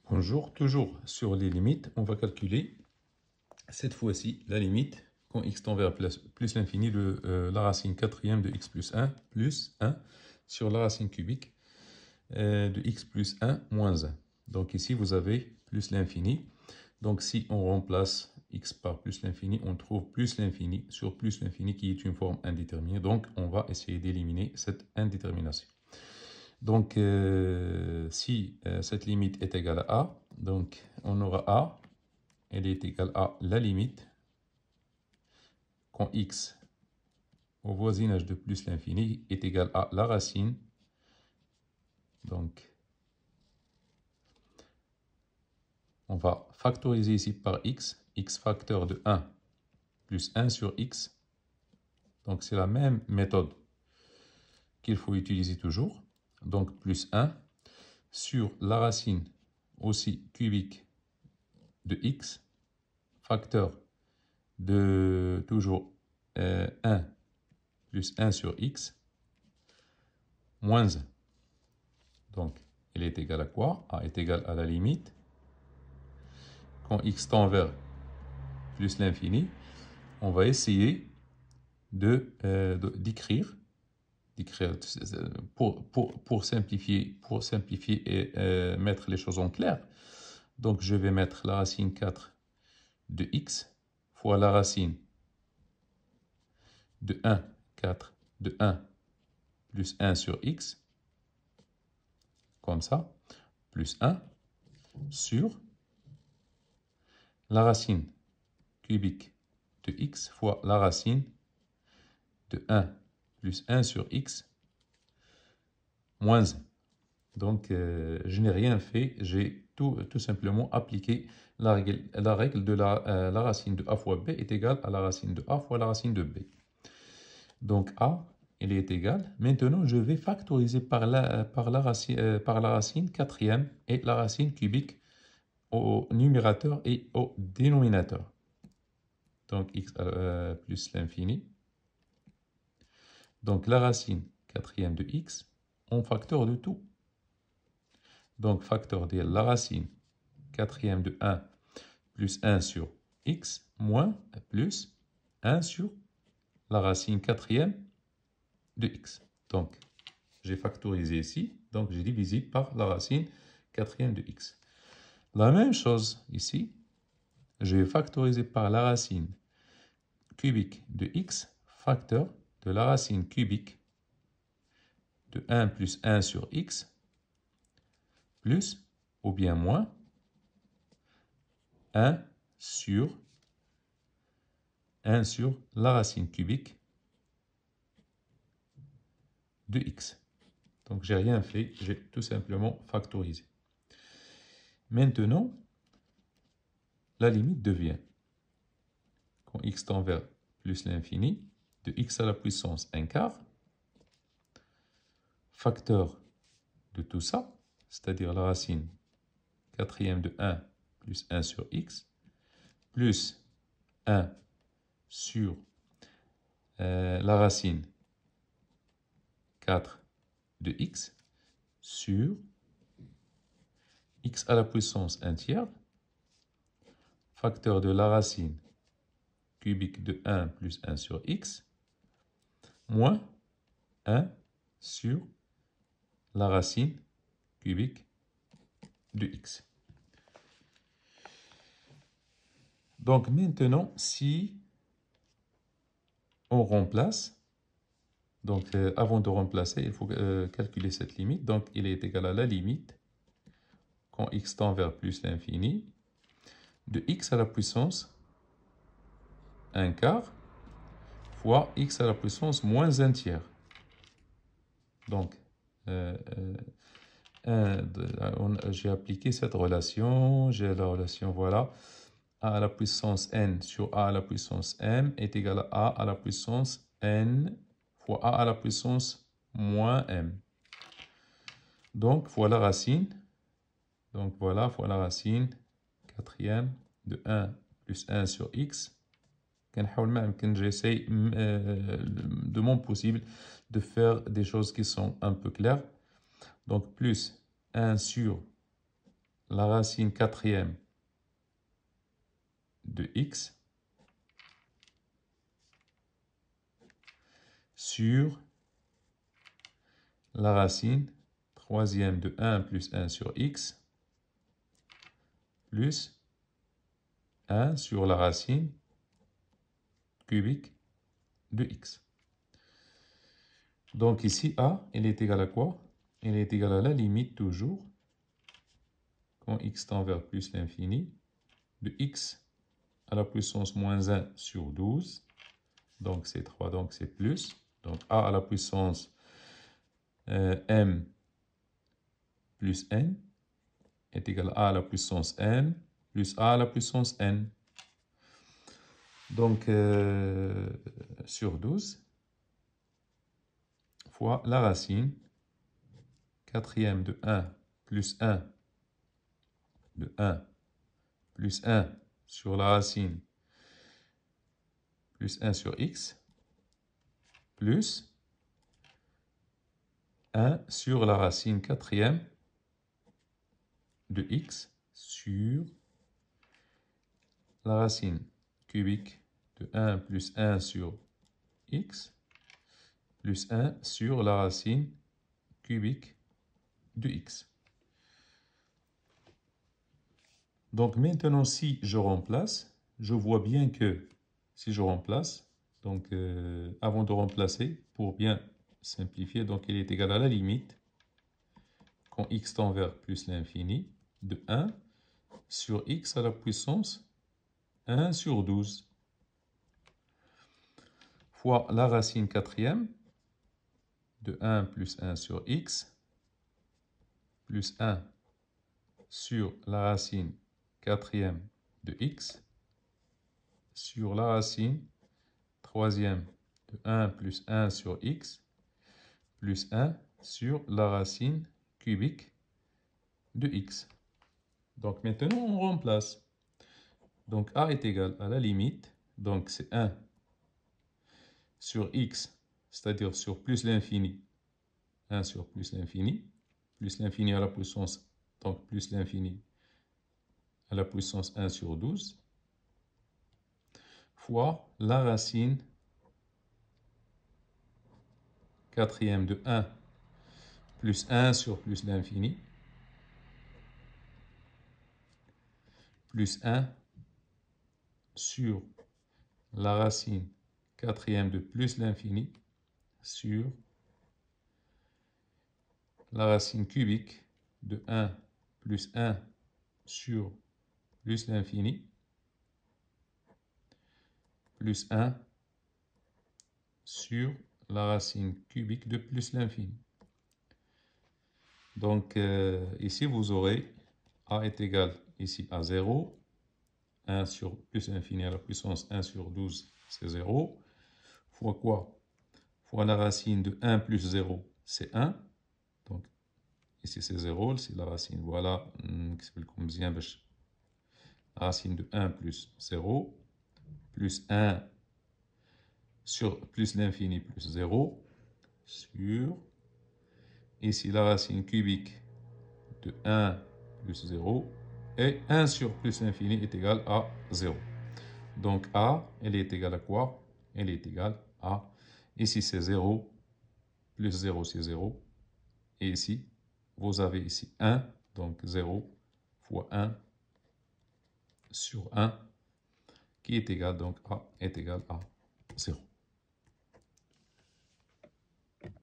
Bonjour, toujours sur les limites, on va calculer cette fois-ci la limite quand x tend vers plus l'infini de la racine quatrième de x plus 1 sur la racine cubique de x plus 1 moins 1. Donc ici vous avez plus l'infini. Donc si on remplace x par plus l'infini, on trouve plus l'infini sur plus l'infini qui est une forme indéterminée. Donc on va essayer d'éliminer cette indétermination. Donc, si cette limite est égale à a, donc on aura a, elle est égale à la limite quand x au voisinage de plus l'infini est égal à la racine. Donc, on va factoriser ici par x facteur de 1 plus 1 sur x. Donc, c'est la même méthode qu'il faut utiliser toujours. Donc, plus 1 sur la racine aussi cubique de x, facteur de toujours 1 plus 1 sur x moins 1. Donc, elle est égale à quoi? A est égale à la limite. Quand x tend vers plus l'infini, on va essayer d'écrire pour simplifier et mettre les choses en clair. Donc, je vais mettre la racine 4 de x fois la racine de 1, 4 de 1 plus 1 sur x, comme ça, plus 1 sur la racine cubique de x fois la racine de 1 plus 1 sur x moins 1. Donc, je n'ai rien fait, j'ai tout simplement appliqué la règle de la racine de a fois b est égale à la racine de a fois la racine de b. Donc, a, elle est égale. Maintenant, je vais factoriser par la racine quatrième et la racine cubique au numérateur et au dénominateur. Donc, x plus l'infini. Donc, la racine quatrième de x en facteur de tout. Donc, facteur de la racine quatrième de 1 plus 1 sur x moins plus 1 sur la racine quatrième de x. Donc, j'ai factorisé ici. Donc, j'ai divisé par la racine quatrième de x. La même chose ici. Je vais factoriser par la racine cubique de x, facteur de la racine cubique de 1 plus 1 sur x, plus ou bien moins 1 sur la racine cubique de x. Donc, j'ai rien fait, j'ai tout simplement factorisé. Maintenant, la limite devient, quand x tend vers plus l'infini, de x à la puissance 1 quart, facteur de tout ça, c'est-à-dire la racine quatrième de 1 plus 1 sur x, plus 1 sur la racine 4 de x sur x à la puissance 1 tiers, facteur de la racine cubique de 1 plus 1 sur x, moins 1 sur la racine cubique de x. Donc maintenant, si on remplace, donc avant de remplacer, il faut calculer cette limite. Donc il est égal à la limite, quand x tend vers plus l'infini, de x à la puissance 1 quart fois x à la puissance moins 1 tiers. Donc, j'ai appliqué cette relation, j'ai la relation, voilà, a à la puissance n sur a à la puissance m est égal à a à la puissance n fois a à la puissance moins m. Donc, fois la racine. Donc, voilà, fois la racine quatrième de 1 plus 1 sur x. J'essaie de mon possible de faire des choses qui sont un peu claires. Donc, plus 1 sur la racine quatrième de x sur la racine troisième de 1 plus 1 sur x plus 1 sur la racine cubique de x. Donc ici, a, elle est égale à quoi? Elle est égale à la limite toujours, quand x tend vers plus l'infini, de x à la puissance moins 1 sur 12. Donc c'est 3, donc c'est plus. Donc a à la puissance m plus n est égal à la puissance n plus a à la puissance n. Donc sur 12 fois la racine quatrième de 1 plus 1 de 1 plus 1 sur la racine plus 1 sur x plus 1 sur la racine quatrième de x sur la racine cubique de 1 plus 1 sur x plus 1 sur la racine cubique de x. Donc maintenant, si je remplace, je vois bien que si je remplace, donc avant de remplacer, pour bien simplifier, donc il est égal à la limite, quand x tend vers plus l'infini, de 1 sur x à la puissance 1 sur 12 fois la racine quatrième de 1 plus 1 sur x plus 1 sur la racine quatrième de x sur la racine troisième de 1 plus 1 sur x plus 1 sur la racine cubique de x. Donc maintenant, on remplace. Donc a est égal à la limite, donc c'est 1 sur x, c'est-à-dire sur plus l'infini, 1 sur plus l'infini à la puissance, donc plus l'infini à la puissance 1 sur 12, fois la racine quatrième de 1 plus 1 sur plus l'infini, plus 1 sur la racine quatrième de plus l'infini sur la racine cubique de 1 plus 1 sur plus l'infini plus 1 sur la racine cubique de plus l'infini. Donc ici, vous aurez a est égal ici à 0. 1 sur plus l'infini à la puissance 1 sur 12, c'est 0. Fois quoi? Fois la racine de 1 plus 0, c'est 1. Donc ici, c'est 0. C'est la racine. Voilà. La racine de 1 plus 0 plus 1 sur plus l'infini plus 0 sur ici la racine cubique de 1 plus 0 et 1 sur plus l'infini est égal à 0. Donc a, elle est égale à quoi? Elle est égale à, ici c'est 0, plus 0 c'est 0, et ici vous avez ici 1, donc 0 fois 1 sur 1 qui est égal donc à est égal à 0.